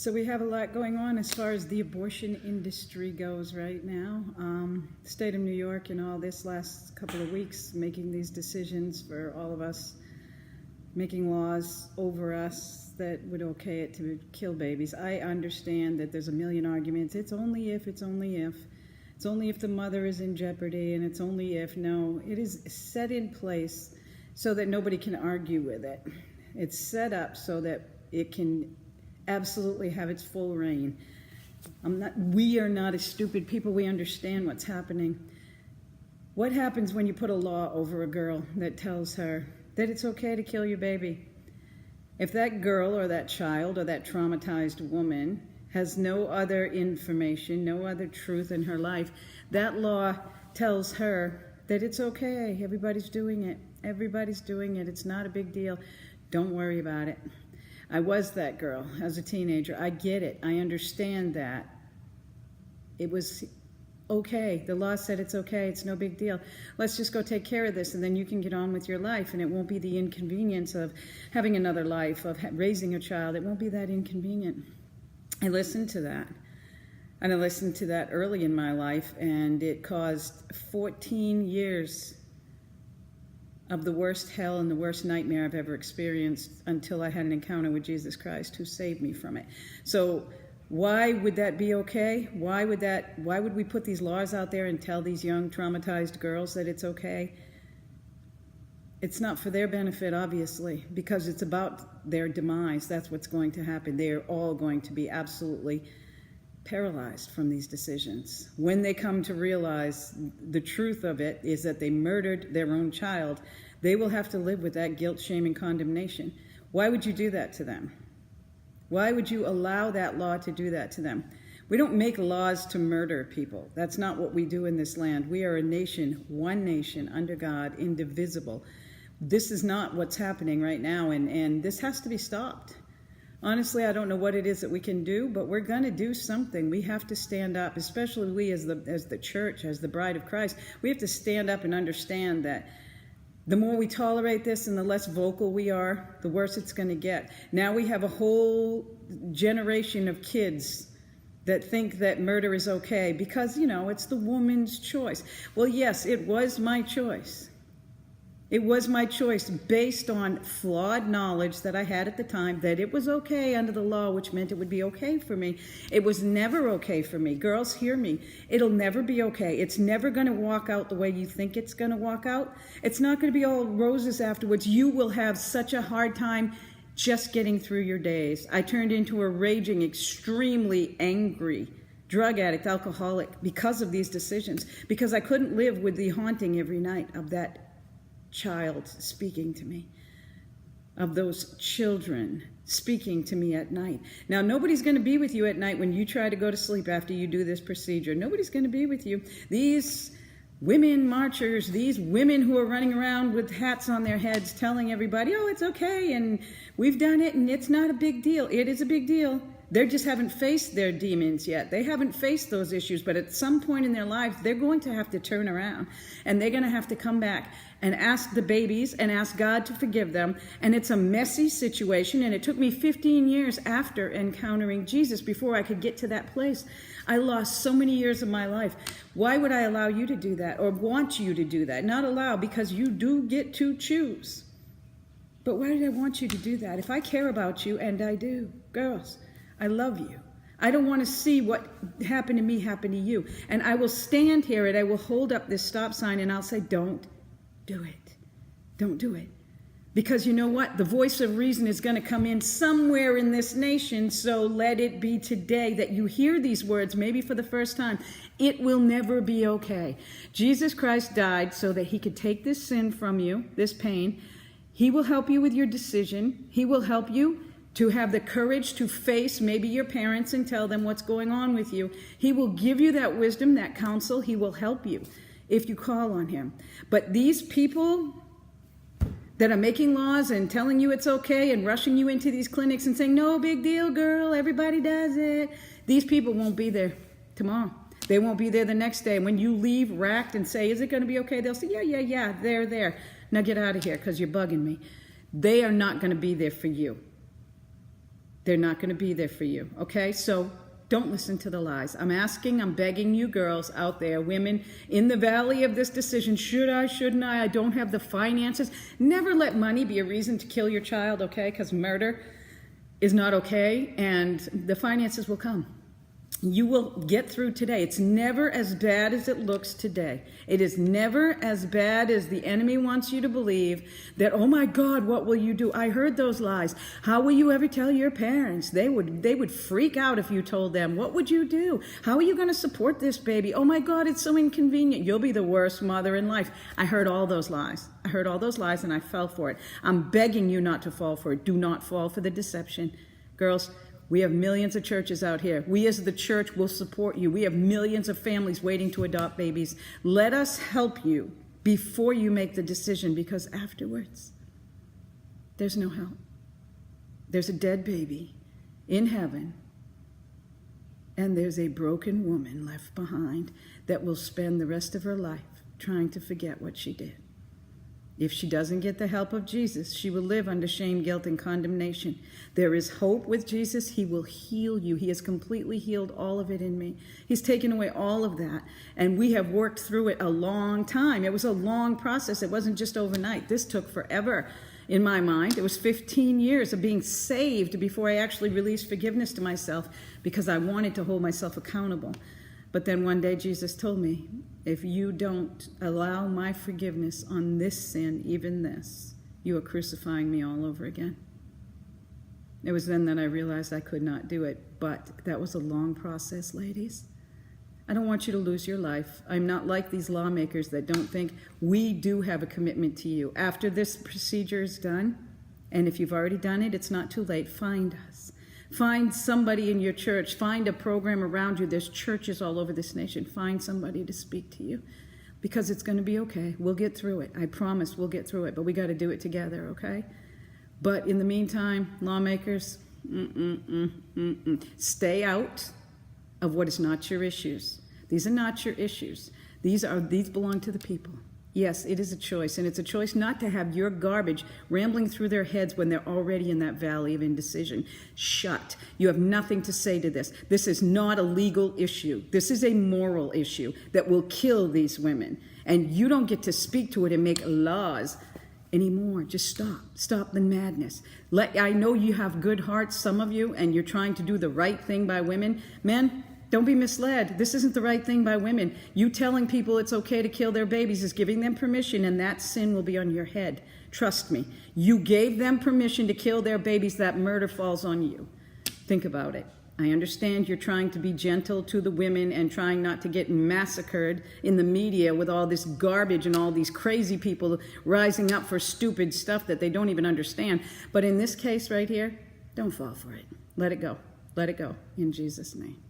So we have a lot going on as far as the abortion industry goes right now. The state of New York and all this last couple of weeks making these decisions for all of us, making laws over us that would okay it to kill babies. I understand that there's a million arguments. It's only if the mother is in jeopardy, and it's only if. No, it is set in place so that nobody can argue with it. It's set up so that it can absolutely have its full reign. We are not as stupid people. We understand what's happening. What happens when you put a law over a girl that tells her that it's okay to kill your baby? If that girl or that child or that traumatized woman has no other information, no other truth in her life, that law tells her that it's okay. Everybody's doing it. Everybody's doing it. It's not a big deal. Don't worry about it. I was that girl as a teenager. I get it. I understand that. It was okay. The law said it's okay. It's no big deal. Let's just go take care of this, and then you can get on with your life, and it won't be the inconvenience of having another life, of raising a child. It won't be that inconvenient. I listened to that. And I listened to that early in my life, and it caused 14 years of the worst hell and the worst nightmare I've ever experienced until I had an encounter with Jesus Christ, who saved me from it. So why would that be okay? Why would we put these laws out there and tell these young traumatized girls that it's okay? It's not for their benefit, obviously, because it's about their demise. That's what's going to happen. They are all going to be absolutely paralyzed from these decisions. When they come to realize the truth of it is that they murdered their own child, they will have to live with that guilt, shame, and condemnation. Why would you do that to them? Why would you allow that law to do that to them? We don't make laws to murder people. That's not what we do in this land. We are a nation, one nation, under God, indivisible. This is not what's happening right now, and this has to be stopped. Honestly, I don't know what it is that we can do, but we're going to do something. We have to stand up, especially we as the church, as the bride of Christ. We have to stand up and understand that the more we tolerate this and the less vocal we are, the worse it's going to get. Now we have a whole generation of kids that think that murder is okay because, it's the woman's choice. Well, yes, it was my choice. It was my choice based on flawed knowledge that I had at the time that it was okay under the law, which meant it would be okay for me. It was never okay for me. Girls, hear me. It'll never be okay. It's never going to walk out the way you think it's going to walk out. It's not going to be all roses afterwards. You will have such a hard time just getting through your days. I turned into a raging, extremely angry drug addict, alcoholic, because of these decisions, because I couldn't live with the haunting every night of that child speaking to me, of those children speaking to me at night. Now, nobody's going to be with you at night when you try to go to sleep after you do this procedure. Nobody's going to be with you. These women marchers, these women who are running around with hats on their heads telling everybody, oh, it's okay, and we've done it, and it's not a big deal. It is a big deal. They just haven't faced their demons yet. They haven't faced those issues, but at some point in their lives, they're going to have to turn around, and they're going to have to come back and ask the babies and ask God to forgive them. And it's a messy situation, and it took me 15 years after encountering Jesus before I could get to that place. I lost so many years of my life. Why would I allow you to do that or want you to do that? Not allow, because you do get to choose. But why did I want you to do that? If I care about you, and I do, girls, I love you. I don't want to see what happened to me happen to you. And I will stand here and I will hold up this stop sign and I'll say, don't do it. Don't do it. Because you know what? The voice of reason is going to come in somewhere in this nation, so let it be today that you hear these words, maybe for the first time. It will never be okay. Jesus Christ died so that he could take this sin from you, this pain. He will help you with your decision. He will help you to have the courage to face maybe your parents and tell them what's going on with you. He will give you that wisdom, that counsel. He will help you if you call on him. But these people that are making laws and telling you it's okay and rushing you into these clinics and saying, no big deal, girl, everybody does it. These people won't be there tomorrow. They won't be there the next day. And when you leave racked and say, is it going to be okay? They'll say, yeah, they're there. Now get out of here because you're bugging me. They are not going to be there for you. They're not going to be there for you, okay? So don't listen to the lies. I'm begging you girls out there, women in the valley of this decision, should I, shouldn't I don't have the finances. Never let money be a reason to kill your child, okay? Because murder is not okay, and the finances will come. You will get through today. It's never as bad as it looks today. It is never as bad as the enemy wants you to believe that, oh my God, what will you do? I heard those lies. How will you ever tell your parents? They would freak out if you told them. What would you do? How are you going to support this baby? Oh my God, it's so inconvenient. You'll be the worst mother in life. I heard all those lies. I heard all those lies and I fell for it. I'm begging you not to fall for it. Do not fall for the deception. Girls, we have millions of churches out here. We as the church will support you. We have millions of families waiting to adopt babies. Let us help you before you make the decision, because afterwards, there's no help. There's a dead baby in heaven, and there's a broken woman left behind that will spend the rest of her life trying to forget what she did. If she doesn't get the help of Jesus, she will live under shame, guilt, and condemnation. There is hope with Jesus. He will heal you. He has completely healed all of it in me. He's taken away all of that. And we have worked through it a long time. It was a long process. It wasn't just overnight. This took forever in my mind. It was 15 years of being saved before I actually released forgiveness to myself, because I wanted to hold myself accountable. But then one day Jesus told me, if you don't allow my forgiveness on this sin, even this, you are crucifying me all over again. It was then that I realized I could not do it, but that was a long process, ladies. I don't want you to lose your life. I'm not like these lawmakers that don't think we do have a commitment to you. After this procedure is done, and if you've already done it, it's not too late, find us. Find somebody in your church. Find a program around you. There's churches all over this nation. Find somebody to speak to you, because it's going to be okay. We'll get through it. I promise we'll get through it, but we got to do it together, okay? But in the meantime, lawmakers, stay out of what is not your issues. These are not your issues. These belong to the people. Yes, it is a choice, and it's a choice not to have your garbage rambling through their heads when they're already in that valley of indecision. Shut. You have nothing to say to this. This is not a legal issue. This is a moral issue that will kill these women, and you don't get to speak to it and make laws anymore. Just stop. Stop the madness. I know you have good hearts, some of you, and you're trying to do the right thing by women. Men, don't be misled. This isn't the right thing by women. You telling people it's okay to kill their babies is giving them permission, and that sin will be on your head. Trust me. You gave them permission to kill their babies. That murder falls on you. Think about it. I understand you're trying to be gentle to the women and trying not to get massacred in the media with all this garbage and all these crazy people rising up for stupid stuff that they don't even understand. But in this case right here, don't fall for it. Let it go. Let it go in Jesus' name.